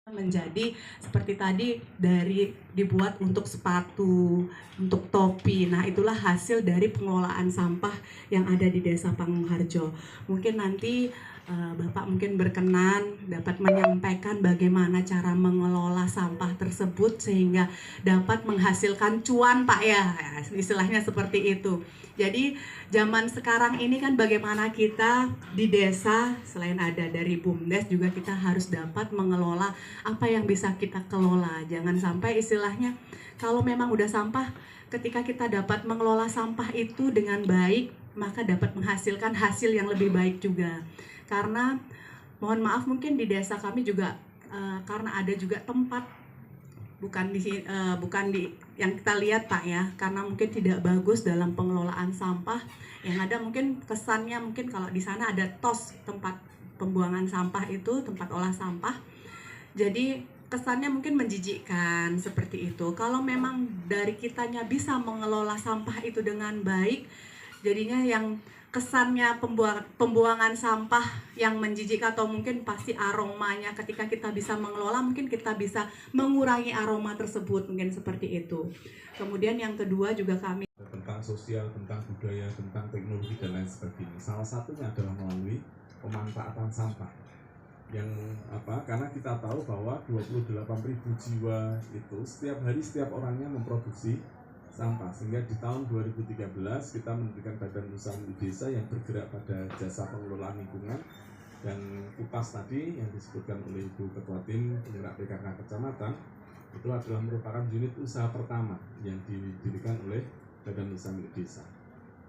menjadi seperti tadi dari dibuat untuk sepatu, untuk topi. Nah, itulah hasil dari pengelolaan sampah yang ada di Desa Pangungharjo. Mungkin nanti Bapak mungkin berkenan dapat menyampaikan bagaimana cara mengelola sampah tersebut sehingga dapat menghasilkan cuan, Pak ya. Istilahnya seperti itu. Jadi zaman sekarang ini kan bagaimana kita di desa selain ada dari BUMDes juga kita harus dapat mengelola apa yang bisa kita kelola. Jangan sampai istilahnya kalau memang udah sampah, ketika kita dapat mengelola sampah itu dengan baik, maka dapat menghasilkan hasil yang lebih baik juga. Karena mohon maaf mungkin di desa kami juga karena ada juga tempat bukan di yang kita lihat Pak ya, karena mungkin tidak bagus dalam pengelolaan sampah. Yang ada mungkin kesannya mungkin kalau di sana ada TOS, tempat pembuangan sampah itu, tempat olah sampah. Jadi kesannya mungkin menjijikkan seperti itu. Kalau memang dari kitanya bisa mengelola sampah itu dengan baik, jadinya yang kesannya pembuangan sampah yang menjijikkan atau mungkin pasti aromanya ketika kita bisa mengelola, mungkin kita bisa mengurangi aroma tersebut, mungkin seperti itu. Kemudian yang kedua juga kami tentang sosial, tentang budaya, tentang teknologi dan lain sebagainya. Salah satunya adalah melalui pemanfaatan sampah. Yang karena kita tahu bahwa 28.000 jiwa itu setiap hari setiap orangnya memproduksi sampah, sehingga di tahun 2013 kita mendirikan Badan Usaha Milik Desa yang bergerak pada jasa pengelolaan lingkungan. Dan KUPAS tadi yang disebutkan oleh Ibu Ketua Tim Penggerak PKK Kecamatan itu adalah merupakan unit usaha pertama yang didirikan oleh Badan Usaha Milik Desa,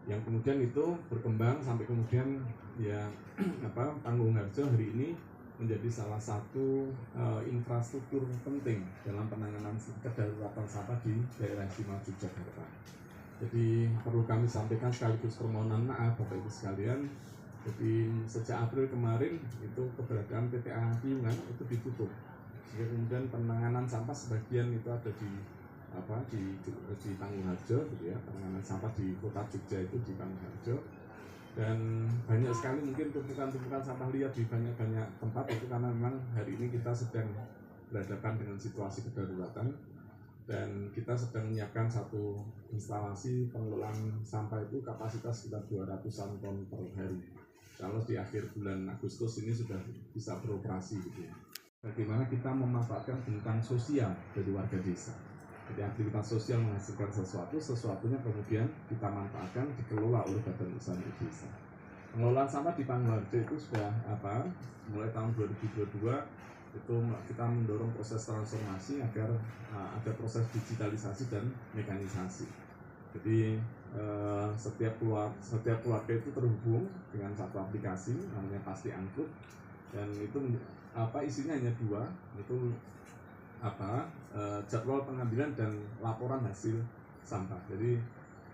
yang kemudian itu berkembang sampai kemudian ya Pangungharjo hari ini menjadi salah satu infrastruktur penting dalam penanganan kedaruratan sampah di daerah istimewa Yogyakarta. Jadi perlu kami sampaikan sekaligus permohonan maaf Bapak Ibu sekalian. Jadi sejak April kemarin itu keberadaan TPA Piungan itu ditutup, sehingga kemudian penanganan sampah sebagian itu ada di Pangungharjo gitu ya, penanganan sampah di kota Jogja itu di Pangungharjo. Dan banyak sekali mungkin tumpukan-tumpukan sampah liar di banyak-banyak tempat itu karena memang hari ini kita sedang berhadapan dengan situasi kedaruratan dan kita sedang menyiapkan satu instalasi pengelolaan sampah itu kapasitas sekitar 200-an ton per hari. Kalau di akhir bulan Agustus ini sudah bisa beroperasi gitu ya. Bagaimana kita memanfaatkan bentang sosial dari warga desa. Jadi aktivitas sosial menghasilkan sesuatunya kemudian kita manfaatkan, dikelola oleh Badan Usaha Milik Desa. Pengelolaan sampah di Pangungharjo itu sudah mulai tahun 2022 itu kita mendorong proses transformasi agar ada proses digitalisasi dan mekanisasi. Jadi setiap keluarga itu terhubung dengan satu aplikasi namanya Pasti Angkut, dan itu isinya hanya dua, itu jadwal pengambilan dan laporan hasil sampah. Jadi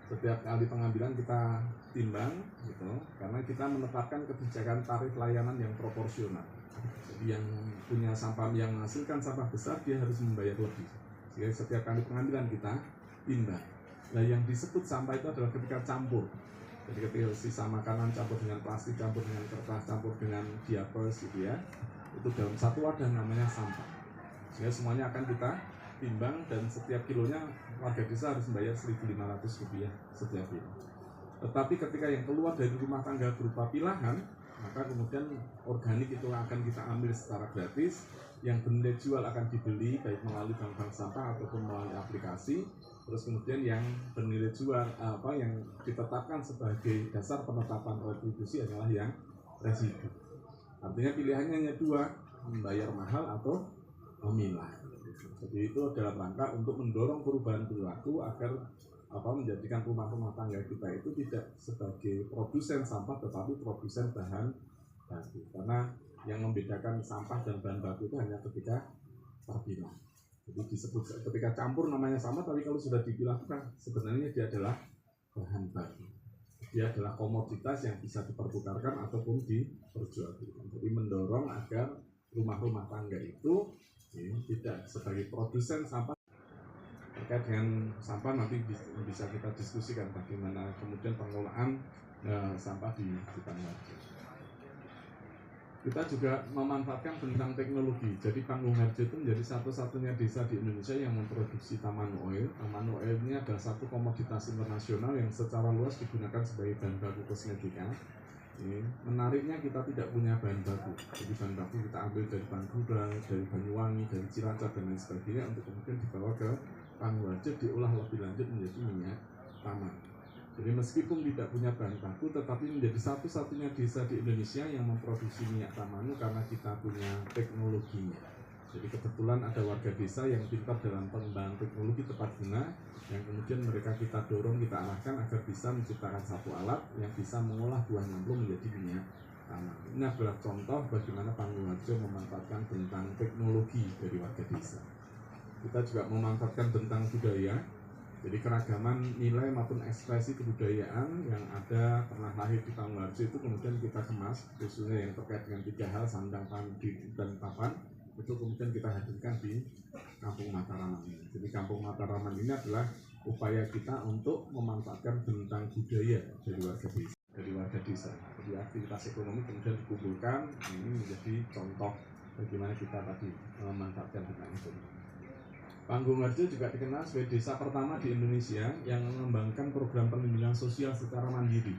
setiap kali pengambilan kita timbang gitu, karena kita menetapkan kebijakan tarif layanan yang proporsional. Jadi yang punya sampah, yang menghasilkan sampah besar dia harus membayar lebih. Jadi setiap kali pengambilan kita timbang. Nah, yang disebut sampah itu adalah ketika campur. Jadi ketika sisa makanan campur dengan plastik, campur dengan kertas, campur dengan diapers gitu ya, itu dalam satu wadah namanya sampah. Sehingga semuanya akan kita timbang dan setiap kilonya warga desa harus membayar Rp1.500 setiap kilo. Tetapi ketika yang keluar dari rumah tangga berupa pilahan, maka kemudian organik itu akan kita ambil secara gratis, yang bernilai jual akan dibeli baik melalui bank sampah ataupun melalui aplikasi. Terus kemudian yang bernilai jual yang ditetapkan sebagai dasar penetapan retribusi adalah yang residu. Artinya pilihannya hanya dua, membayar mahal atau memilah. Jadi itu dalam rangka untuk mendorong perubahan perilaku agar menjadikan rumah-rumah tangga kita itu tidak sebagai produsen sampah tetapi produsen bahan baku. Karena yang membedakan sampah dan bahan baku itu hanya ketika terpilah. Jadi disebut ketika campur namanya sama, tapi kalau sudah dipilah sebenarnya dia adalah bahan baku. Dia adalah komoditas yang bisa dipertukarkan ataupun diperjualbelikan. Jadi mendorong agar rumah-rumah tangga itu tidak sebagai produsen sampah. Terkait dengan sampah nanti bisa kita diskusikan bagaimana kemudian pengelolaan sampah di Pangungharjo. Kita juga memanfaatkan tentang teknologi. Jadi Panggung Harjo itu menjadi satu-satunya desa di Indonesia yang memproduksi taman oil. Taman oil ini adalah satu komoditas internasional yang secara luas digunakan sebagai bahan baku kosmetika. Menariknya kita tidak punya bahan baku. Jadi bahan baku kita ambil dari Pantura, dari Banyuwangi, dari Cilacap dan lain sebagainya untuk kemudian dibawa ke Panggung Harjo diolah lebih lanjut menjadi minyak taman. Jadi meskipun tidak punya bahan baku, tetapi menjadi satu-satunya desa di Indonesia yang memproduksi minyak tamanu karena kita punya teknologinya. Jadi kebetulan ada warga desa yang pintar dalam pengembangan teknologi tepat guna, yang kemudian mereka kita dorong, kita arahkan agar bisa menciptakan satu alat yang bisa mengolah buah nyamplung menjadi minyak taman. Ini adalah contoh bagaimana Panggung Harjo memanfaatkan tentang teknologi dari warga desa. Kita juga memanfaatkan tentang budaya. Jadi keragaman nilai maupun ekspresi kebudayaan yang ada pernah lahir di Panggung Harjo itu kemudian kita kemas, khususnya yang terkait dengan 3 hal, sandang, pangan, dan papan, itu kemudian kita hadirkan di Kampung Mataraman ini. Jadi Kampung Mataraman ini adalah upaya kita untuk memanfaatkan tentang budaya dari warga desa. Jadi aktivitas ekonomi kemudian dikumpulkan, ini menjadi contoh bagaimana kita tadi memanfaatkan tentang ekonomi. Panggung Harjo juga dikenal sebagai desa pertama di Indonesia yang mengembangkan program perlindungan sosial secara mandiri.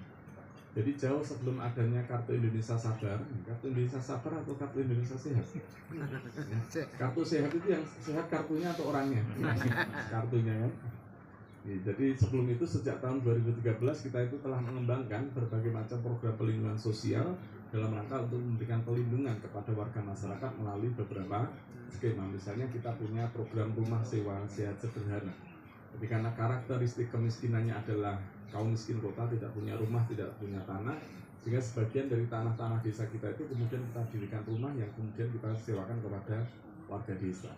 Jadi jauh sebelum adanya Kartu Indonesia Sabar. Kartu Indonesia Sabar atau Kartu Indonesia Sehat? Kartu Sehat itu yang sehat kartunya atau orangnya? Kartunya kan. Jadi sebelum itu sejak tahun 2013 kita itu telah mengembangkan berbagai macam program perlindungan sosial dalam rangka untuk memberikan perlindungan kepada warga masyarakat melalui beberapa skema. Misalnya kita punya program rumah sewa sehat sederhana. Jadi karena karakteristik kemiskinannya adalah kaum miskin kota, tidak punya rumah, tidak punya tanah, sehingga sebagian dari tanah-tanah desa kita itu kemudian kita dirikan rumah yang kemudian kita sewakan kepada warga desa.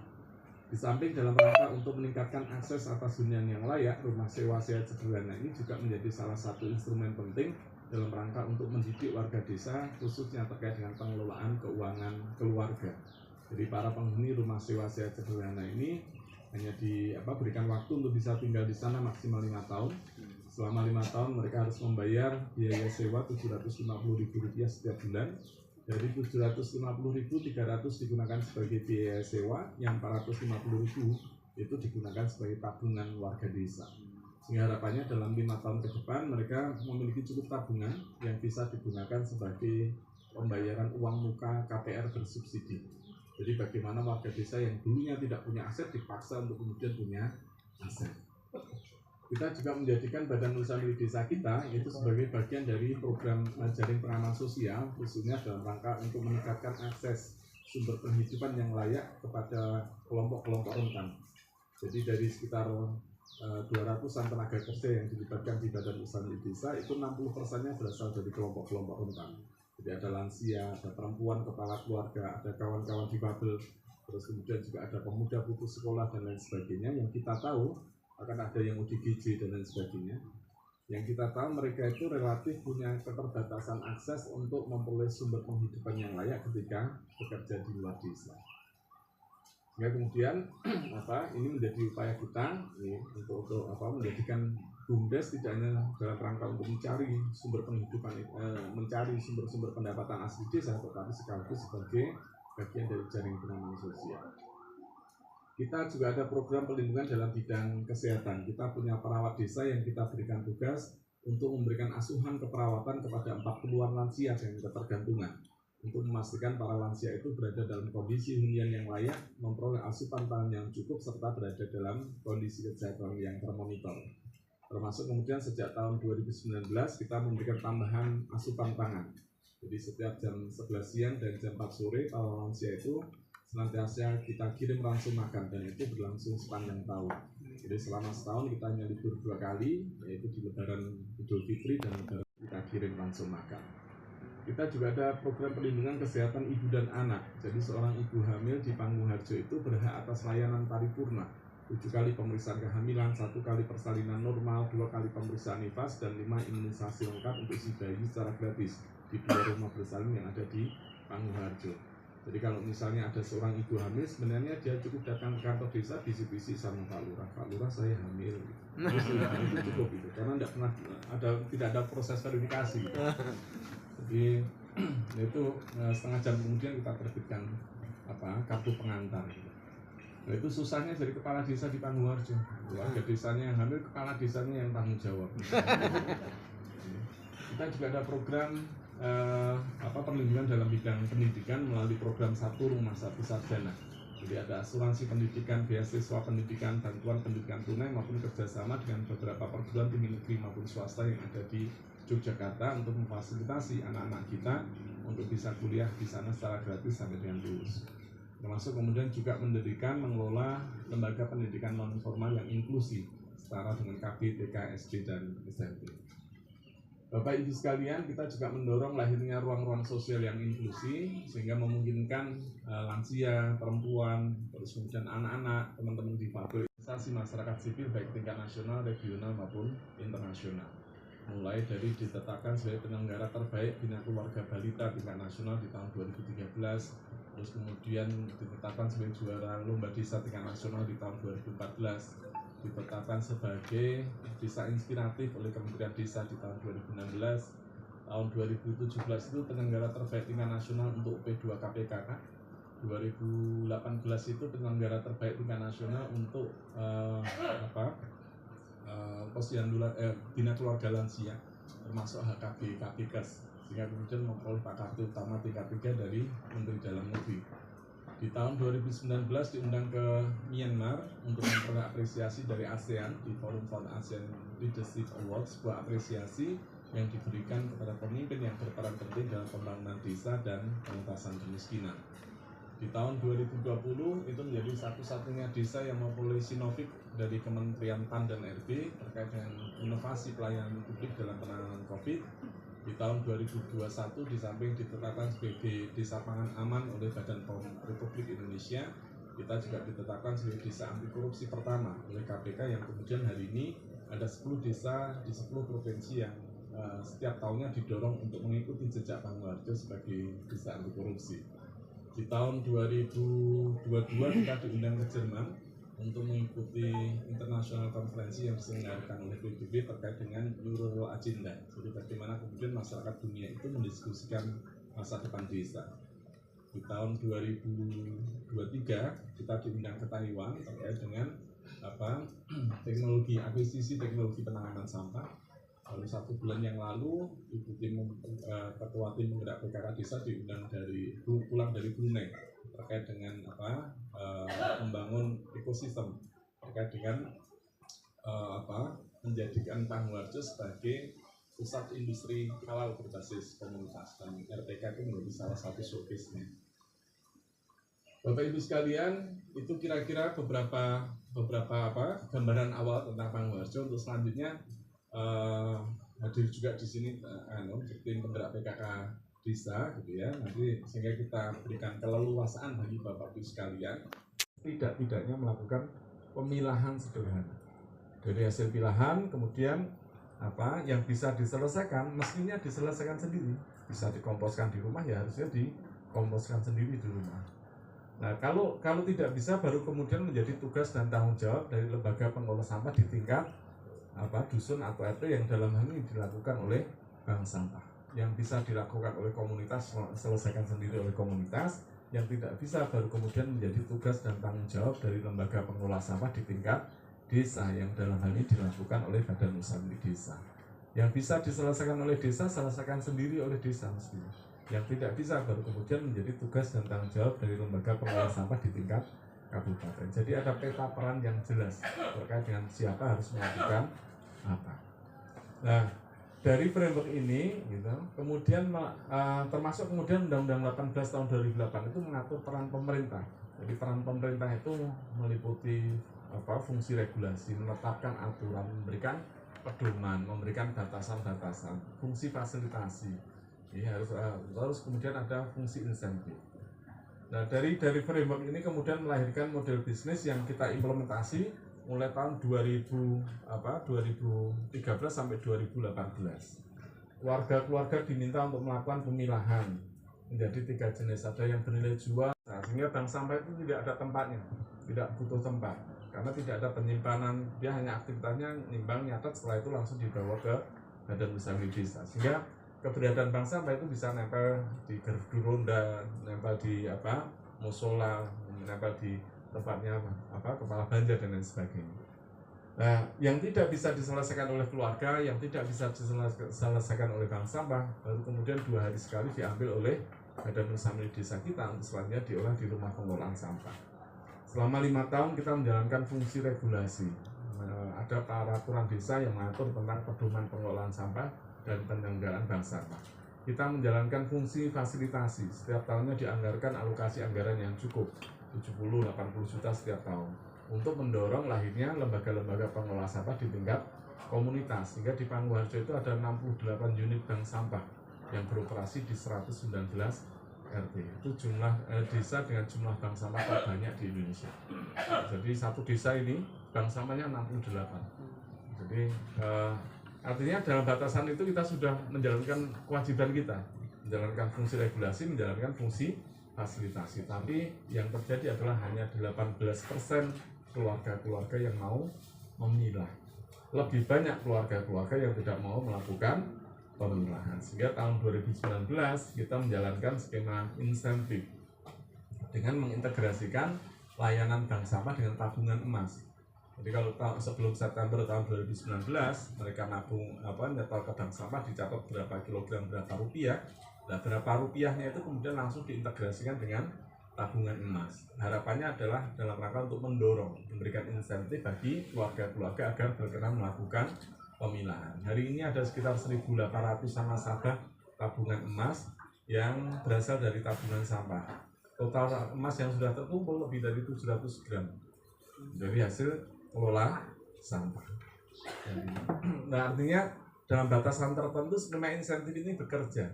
Di samping dalam rangka untuk meningkatkan akses atas hunian yang layak, rumah sewa sehat sederhana ini juga menjadi salah satu instrumen penting dalam rangka untuk mendidik warga desa, khususnya terkait dengan pengelolaan keuangan keluarga. Jadi para penghuni rumah sewa sehat sederhana ini hanya diberikan waktu untuk bisa tinggal di sana maksimal 5 tahun. Selama 5 tahun mereka harus membayar biaya sewa Rp750.000 setiap bulan. Dari 750.000, 300 digunakan sebagai biaya sewa, yang 450.000 itu digunakan sebagai tabungan warga desa. Sehingga harapannya dalam 5 tahun ke depan mereka memiliki cukup tabungan yang bisa digunakan sebagai pembayaran uang muka KPR bersubsidi. Jadi bagaimana warga desa yang dulunya tidak punya aset dipaksa untuk kemudian punya aset. Kita juga menjadikan Badan Usaha Milik Desa kita itu sebagai bagian dari program jaring pengaman sosial, khususnya dalam rangka untuk meningkatkan akses sumber penghidupan yang layak kepada kelompok-kelompok rentan. Jadi dari sekitar 200-an tenaga kerja yang dilibatkan di Badan Usaha Milik Desa itu 60%-nya berasal dari kelompok-kelompok rentan. Jadi ada lansia, ada perempuan, kepala keluarga, ada kawan-kawan difabel, terus kemudian juga ada pemuda putus sekolah dan lain sebagainya yang kita tahu akan ada yang ODGJ dan lain sebagainya. Yang kita tahu mereka itu relatif punya keterbatasan akses untuk memperoleh sumber penghidupan yang layak ketika bekerja di luar desa. Sehingga kemudian ini menjadi upaya kita untuk menjadikan BUMDes tidak hanya dalam rangka untuk mencari sumber penghidupan, mencari sumber-sumber pendapatan asli desa, tetapi sekaligus sebagai bagian dari jaring pengaman sosial. Kita juga ada program perlindungan dalam bidang kesehatan. Kita punya perawat desa yang kita berikan tugas untuk memberikan asuhan keperawatan kepada 40-an lansia dengan ketergantungan, untuk memastikan para lansia itu berada dalam kondisi hunian yang layak, memperoleh asupan pangan yang cukup, serta berada dalam kondisi kesehatan yang termonitor. Termasuk kemudian sejak tahun 2019 kita memberikan tambahan asupan pangan. Jadi setiap jam 11 siang dan jam 4 sore para lansia itu senantiasa kita kirim ransum makan, dan itu berlangsung sepanjang tahun. Jadi selama setahun kita hanya libur 2 kali, yaitu di Lebaran Idul Fitri dan Lebaran kita kirim ransum makan. Kita juga ada program perlindungan kesehatan ibu dan anak. Jadi seorang ibu hamil di Panggung Harjo itu berhak atas layanan paripurna, 7 kali pemeriksaan kehamilan, 1 kali persalinan normal, 2 kali pemeriksaan nifas, dan 5 imunisasi lengkap untuk si bayi secara gratis di 2 rumah bersalin yang ada di Panggung Harjo. Jadi kalau misalnya ada seorang ibu hamil, sebenarnya dia cukup datang ke kantor desa, bisik-bisik sama Pak Lurah, Pak Lurah saya hamil. Itu cukup itu, karena tidak ada proses verifikasi. Gitu. Jadi Itu setengah jam kemudian kita terbitkan kartu pengantar gitu. Nah, itu susahnya jadi kepala desa di Pamuharjo. Warga desanya yang hamil, kepala desanya yang tanggung jawab. Kita juga ada program perlindungan dalam bidang pendidikan melalui program Satu Rumah Satu Sarjana. Jadi ada asuransi pendidikan, beasiswa pendidikan, bantuan pendidikan tunai maupun kerjasama dengan beberapa perguruan tinggi negeri maupun swasta yang ada di Yogyakarta untuk memfasilitasi anak-anak kita untuk bisa kuliah di sana secara gratis sampai dengan lulus. Termasuk kemudian juga mendirikan, mengelola lembaga pendidikan non formal yang inklusif setara dengan KB, TK, SD, dan SMP. Bapak Ibu sekalian, kita juga mendorong lahirnya ruang-ruang sosial yang inklusif sehingga memungkinkan lansia, perempuan, terus kemudian anak-anak, teman-teman difabel, masyarakat sipil baik tingkat nasional, regional maupun internasional. Mulai dari ditetapkan sebagai penyelenggara terbaik Bina Keluarga Balita tingkat nasional di tahun 2013, terus kemudian ditetapkan sebagai juara Lomba Desa tingkat nasional di tahun 2014, ditetapkan sebagai desa inspiratif oleh Kementerian Desa di tahun 2016, tahun 2017 itu penyelenggara terbaik tingkat nasional untuk P2 KPKK, 2018 itu penyelenggara terbaik tingkat nasional untuk Bina Keluarga Lansia termasuk HKB, KPKes, sehingga kemudian memperoleh kartu utama tingkat 3 dari Menteri Dalam Negeri. Di tahun 2019 diundang ke Myanmar untuk memperoleh apresiasi dari ASEAN di Forum for ASEAN Leadership Awards, sebuah apresiasi yang diberikan kepada pemimpin yang berperan penting dalam pembangunan desa dan pengentasan kemiskinan. Di tahun 2020 itu menjadi satu-satunya desa yang memperoleh Sinovic dari Kementerian PAN dan RB terkait dengan inovasi pelayanan publik dalam penanganan COVID. Di tahun 2021 di samping ditetapkan sebagai desa pangan aman oleh Badan POM Republik Indonesia, kita juga ditetapkan sebagai desa anti korupsi pertama oleh KPK yang kemudian hari ini ada 10 desa di 10 provinsi yang setiap tahunnya didorong untuk mengikuti jejak Pamuharjo sebagai desa anti korupsi. Di tahun 2022 kita diundang ke Jerman untuk mengikuti internasional konferensi yang diselenggarakan oleh PBB terkait dengan Rural Agenda. Jadi bagaimana kemudian masyarakat dunia itu mendiskusikan masa depan desa. Di tahun 2023 kita diundang ke Taiwan terkait dengan teknologi akuisisi teknologi penanganan sampah. Lalu 1 bulan yang lalu Ibu Ketua Tim Penggerak PKK Desa diundang pulang dari Brunei terkait dengan membangun ekosistem terkait dengan menjadikan Pamuharjo sebagai pusat industri halal berbasis komunitas, dan RPK itu menjadi salah satu showcase-nya. Bapak Ibu sekalian, itu kira-kira beberapa gambaran awal tentang Pamuharjo. Untuk selanjutnya hadir juga di sini tim penggerak PKK Desa gitu ya, nanti sehingga kita berikan keleluasaan bagi Bapak Ibu sekalian tidak-tidaknya melakukan pemilahan sederhana. Dari hasil pilahan kemudian yang bisa diselesaikan mestinya diselesaikan sendiri, bisa dikomposkan di rumah ya harusnya dikomposkan sendiri di rumah. Nah, kalau tidak bisa baru kemudian menjadi tugas dan tanggung jawab dari lembaga pengelola sampah di tingkat dusun atau RT yang dalam hal ini dilakukan oleh bank sampah. Yang bisa dilakukan oleh komunitas selesaikan sendiri oleh komunitas, yang tidak bisa baru kemudian menjadi tugas dan tanggung jawab dari lembaga pengelola sampah di tingkat desa yang dalam hal ini dilakukan oleh Badan Usaha Milik Desa. Yang bisa diselesaikan oleh desa selesaikan sendiri oleh desa mestinya. Yang tidak bisa baru kemudian menjadi tugas dan tanggung jawab dari lembaga pengelola sampah di tingkat kabupaten. Jadi ada peta peran yang jelas terkait dengan siapa harus melakukan apa. Nah, dari framework ini gitu, kemudian termasuk kemudian Undang-Undang 18 tahun 2008 itu mengatur peran pemerintah. Jadi peran pemerintah itu meliputi fungsi regulasi, menetapkan aturan, memberikan pedoman, memberikan batasan-batasan, fungsi fasilitasi. Ya, harus kemudian ada fungsi insentif. Nah, dari framework ini kemudian melahirkan model bisnis yang kita implementasi mulai tahun 2013 sampai 2018. Keluarga diminta untuk melakukan pemilahan menjadi 3 jenis. Ada yang bernilai jual, sehingga bank sampah itu tidak ada tempatnya, tidak butuh tempat karena tidak ada penyimpanan, dia hanya aktivitasnya nimbang, nyatet, setelah itu langsung dibawa ke Badan Usaha Milik Desa. Sehingga keberadaan bank sampah itu bisa nempel di gardu ronda, nempel di musola, nempel di tempatnya kepala banjar dan lain sebagainya. Nah, yang tidak bisa diselesaikan oleh keluarga, yang tidak bisa diselesaikan oleh bank sampah, baru kemudian 2 hari sekali diambil oleh Badan Usaha Milik Desa kita untuk selanjutnya diolah di rumah pengelolaan sampah. Selama 5 tahun kita menjalankan fungsi regulasi. Ada peraturan desa yang mengatur tentang pedoman pengelolaan sampah dan penyelenggaraan bank sampah. Kita menjalankan fungsi fasilitasi. Setiap tahunnya dianggarkan alokasi anggaran yang cukup, 70-80 juta setiap tahun, untuk mendorong lahirnya lembaga-lembaga pengelola sampah di tingkat komunitas. Sehingga di Panguraharjo itu ada 68 unit bank sampah yang beroperasi di 119 RT. Itu jumlah desa dengan jumlah bank sampah terbanyak di Indonesia. Jadi satu desa ini bank sampahnya 68. Jadi artinya dalam batasan itu kita sudah menjalankan kewajiban kita, menjalankan fungsi regulasi, menjalankan fungsi fasilitasi. Tapi yang terjadi adalah hanya 18% keluarga-keluarga yang mau memilah. Lebih banyak keluarga-keluarga yang tidak mau melakukan pemilahan. Sehingga tahun 2019 kita menjalankan skema insentif dengan mengintegrasikan layanan bank sampah dengan tabungan emas. Jadi kalau sebelum September tahun 2019 mereka nabung nyetor ke bank sampah, dicatat berapa kilogram berapa rupiah. Nah, berapa rupiahnya itu kemudian langsung diintegrasikan dengan tabungan emas. Harapannya adalah dalam rangka untuk mendorong, memberikan insentif bagi keluarga-keluarga agar berkenan melakukan pemilahan. Hari ini ada sekitar 1.800 nasabah tabungan emas yang berasal dari tabungan sampah. Total emas yang sudah terkumpul lebih dari 700 gram dari hasil kelola sampah. Nah, artinya dalam batasan tertentu skema insentif ini bekerja,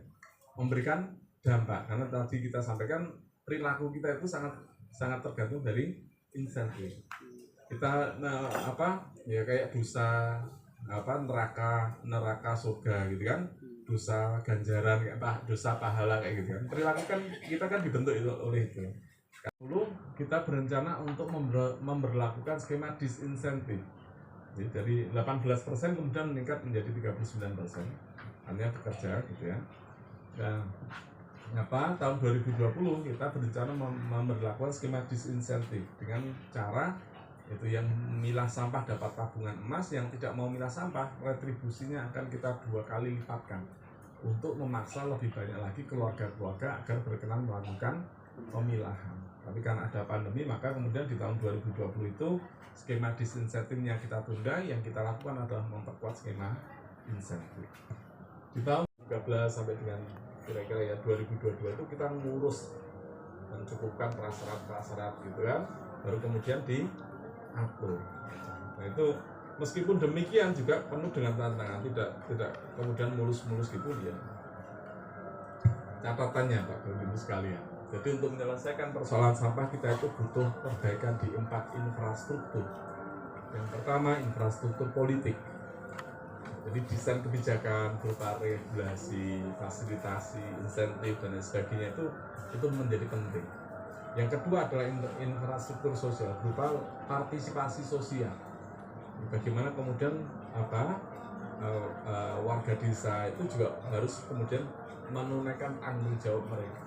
memberikan dampak, karena tadi kita sampaikan perilaku kita itu sangat tergantung dari insentif. Kita kayak dosa neraka surga gitu kan, dosa ganjaran dosa pahala kayak gitu kan. Perilaku kan kita kan dibentuk oleh itu. Dulu kita berencana untuk memberlakukan skema disinsentif. Jadi dari 18% kemudian meningkat menjadi 39%. Artinya bekerja gitu ya. Dan tahun 2020 kita berencana memberlakukan skema disinsentif dengan cara itu yang memilah sampah dapat tabungan emas, yang tidak mau milah sampah retribusinya akan kita 2 kali lipatkan untuk memaksa lebih banyak lagi keluarga-keluarga agar berkenan melakukan pemilahan. Tapi karena ada pandemi, maka kemudian di tahun 2020 itu skema disinsentif yang kita tunda, yang kita lakukan adalah memperkuat skema insentif. Di tahun 2013 sampai dengan kira-kira 2022 itu kita ngurus mencukupkan prasyarat gitu kan, baru kemudian diatur. Nah itu meskipun demikian juga penuh dengan tantangan, tidak kemudian mulus-mulus gitu ya. Catatannya Pak Ibu sekalian. Jadi untuk menyelesaikan persoalan sampah kita itu butuh perbaikan di 4 infrastruktur. Yang pertama infrastruktur politik. Jadi desain kebijakan berupa regulasi, fasilitasi, insentif dan lain sebagainya itu menjadi penting. Yang kedua adalah infrastruktur sosial berupa partisipasi sosial. Bagaimana kemudian warga desa itu juga harus kemudian menunaikan tanggung jawab mereka.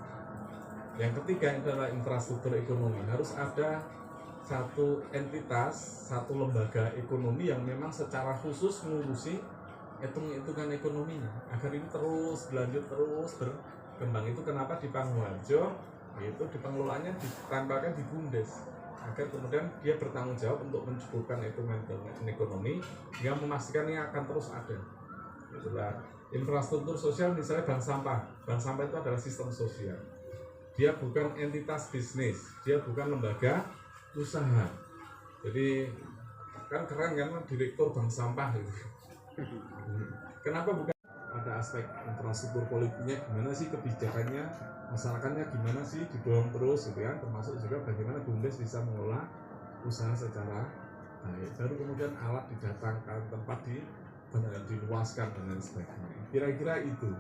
Yang ketiga adalah infrastruktur ekonomi. Harus ada satu entitas, satu lembaga ekonomi yang memang secara khusus mengurusi hitung-hitungan ekonominya agar ini terus berlanjut, terus berkembang. Itu kenapa di Panguraharjo itu di pengelolaannya ditempelkan di Bumdes agar kemudian dia bertanggung jawab untuk mencukupkan hitung-hitungan ekonomi hingga memastikan ini akan terus ada. Itulah infrastruktur sosial, misalnya bank sampah. Bank sampah itu adalah sistem sosial. Dia bukan entitas bisnis, dia bukan lembaga usaha. Jadi kan keren kan direktur bank sampah gitu. Kenapa bukan? Ada aspek infrastruktur politiknya, gimana sih kebijakannya, masyarakatnya gimana sih didorong terus gitu kan, termasuk juga bagaimana Bumdes bisa mengelola usaha secara baik. Baru kemudian alat didatangkan, tempat diluaskan dan lain sebagainya. Kira-kira itu.